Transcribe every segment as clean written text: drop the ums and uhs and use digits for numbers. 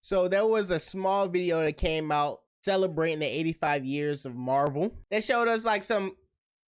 So there was a small video that came out celebrating the 85 years of Marvel. They showed us like some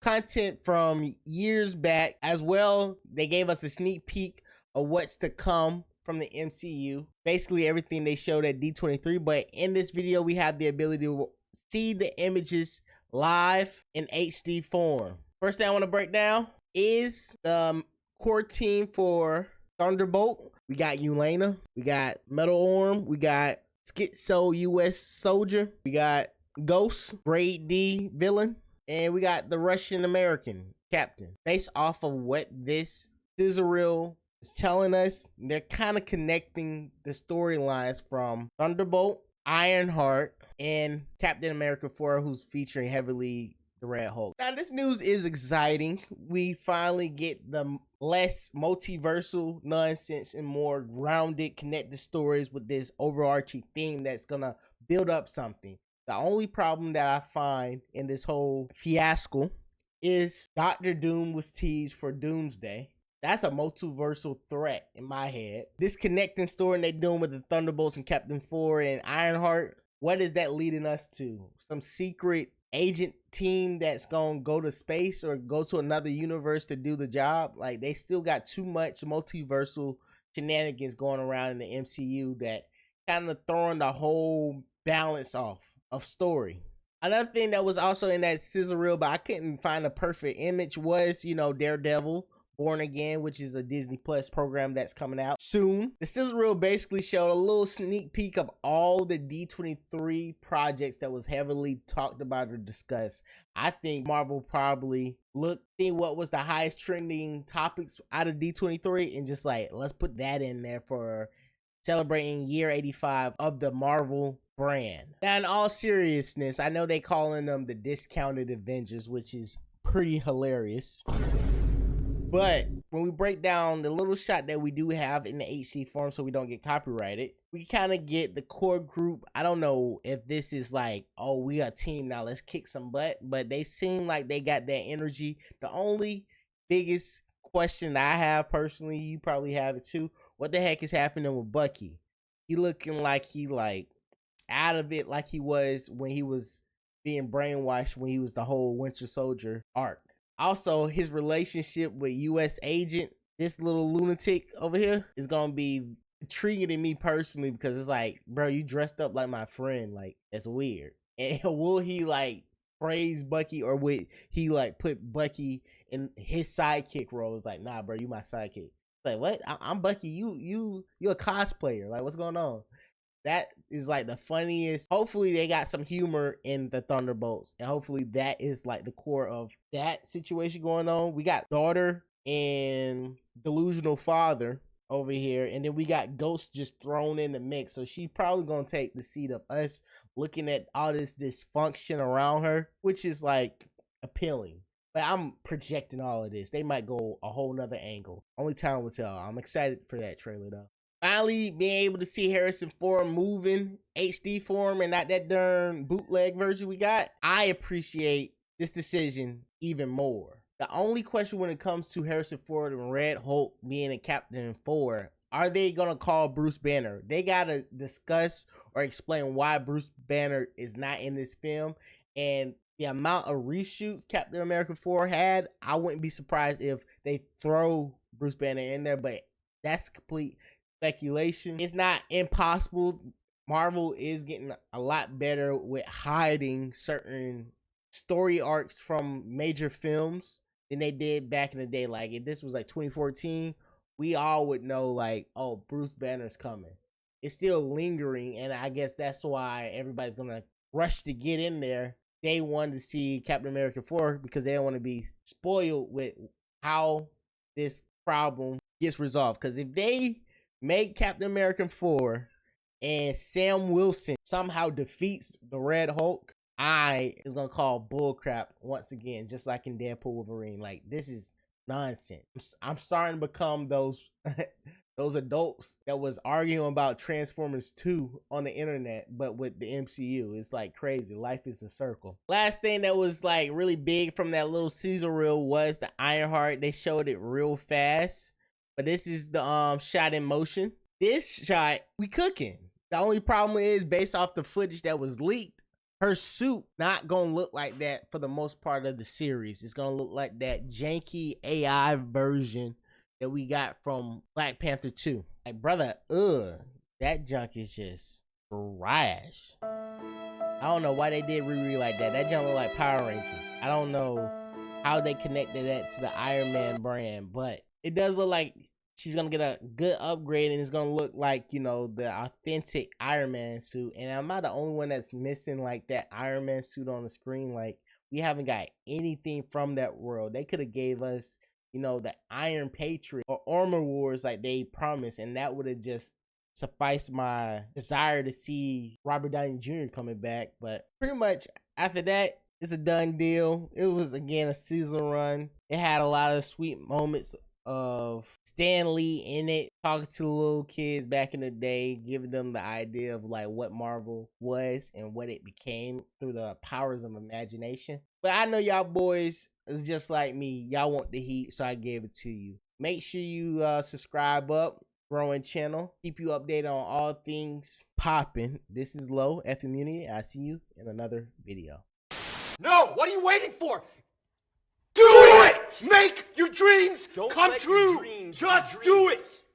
content from years back as well. They gave us a sneak peek of what's to come from the MCU. Basically everything they showed at D23, but in this video we have the ability to see the images live in HD form. First thing I want to break down is the core team for Thunderbolt. We got Yelena, we got Metal Arm, we got Schizo US Soldier, we got Ghost, Grade D Villain, and we got the Russian American Captain. Based off of what this scissor reel is telling us, they're kind of connecting the storylines from Thunderbolt, Ironheart, and Captain America 4, who's featuring heavily the Red Hulk. Now this news is exciting. We finally get the less multiversal nonsense and more grounded, connected stories with this overarching theme that's gonna build up something. The only problem that I find in this whole fiasco is Doctor Doom was teased for Doomsday. That's a multiversal threat in my head. This connecting story they're doing with the Thunderbolts and Captain 4 and Ironheart, what is that leading us to? Some secret agent team that's gonna go to space or go to another universe to do the job? Like, they still got too much multiversal shenanigans going around in the MCU that kind of throwing the whole balance off of story. Another thing that was also in that scissor reel, but I couldn't find a perfect image, was, you know, Daredevil Born Again, which is a Disney Plus program that's coming out soon. The scissor reel basically showed a little sneak peek of all the D23 projects that was heavily talked about or discussed. I think Marvel probably looked, see what was the highest trending topics out of D23 and just like, let's put that in there for celebrating year 85 of the Marvel brand. Now, in all seriousness, I know they calling them the discounted Avengers, which is pretty hilarious. But when we break down the little shot that we do have in the HD form so we don't get copyrighted, we kind of get the core group. I don't know if this is like, oh, we are a team now, let's kick some butt, but they seem like they got that energy. The only biggest question I have personally, you probably have it too, what the heck is happening with Bucky? He looking like he like out of it, like he was when he was being brainwashed when he was the whole Winter Soldier arc. Also, his relationship with US Agent, this little lunatic over here, is gonna be intriguing to me personally, because it's like, bro, you dressed up like my friend, like, that's weird. And will he like praise Bucky, or would he like put Bucky in his sidekick role? It's like, nah, bro, you my sidekick. It's like, what? I'm Bucky. You a cosplayer. Like, what's going on? That is like the funniest. Hopefully they got some humor in the Thunderbolts, and hopefully that is like the core of that situation going on. We got daughter and delusional father over here, and then we got Ghost just thrown in the mix, so she probably gonna take the seat of us looking at all this dysfunction around her, which is like appealing. But I'm projecting all of this. They might go a whole nother angle. Only time will tell. I'm excited for that trailer though. Finally being able to see Harrison Ford moving HD form and not that darn bootleg version we got, I appreciate this decision even more. The only question when it comes to Harrison Ford and Red Hulk being a Captain 4, are they gonna call Bruce Banner? They gotta discuss or explain why Bruce Banner is not in this film, and the amount of reshoots Captain America 4 had, I wouldn't be surprised if they throw Bruce Banner in there, but that's complete speculation. It's not impossible. Marvel is getting a lot better with hiding certain story arcs from major films than they did back in the day. Like, if this was like 2014, we all would know like, oh, Bruce Banner's coming. It's still lingering, and I guess that's why everybody's gonna rush to get in there. They wanted to see Captain America 4 because they don't want to be spoiled with how this problem gets resolved. Because if they make Captain America 4 and Sam Wilson somehow defeats the Red Hulk, I is gonna call bullcrap once again, just like in Deadpool Wolverine. Like, this is nonsense. I'm starting to become those those adults that was arguing about Transformers 2 on the internet, but with the MCU. It's like crazy. Life is a circle. Last thing that was like really big from that little Caesar reel was the Ironheart. They showed it real fast, but this is the shot in motion. This shot, we cooking. The only problem is, based off the footage that was leaked, her suit not gonna look like that for the most part of the series. It's gonna look like that janky AI version that we got from Black Panther 2. Like, brother, that junk is just trash. I don't know why they did Riri like that. That junk look like Power Rangers. I don't know how they connected that to the Iron Man brand, but it does look like she's gonna get a good upgrade, and it's gonna look like, you know, the authentic Iron Man suit. And I'm not the only one that's missing like that Iron Man suit on the screen. Like, we haven't got anything from that world. They could have gave us, you know, the Iron Patriot or Armor Wars like they promised, and that would have just sufficed my desire to see Robert Downey Jr. coming back. But pretty much after that, it's a done deal. It was, again, a season run. It had a lot of sweet moments of Stan Lee in it, talking to little kids back in the day, giving them the idea of like what Marvel was and what it became through the powers of imagination. But I know y'all boys is just like me. Y'all want the heat, so I gave it to you. Make sure you subscribe up. Growing channel. Keep you updated on all things popping. This is Low, F Immunity. I'll see you in another video. No! What are you waiting for? Do it! Make your dreams come true! Just do it!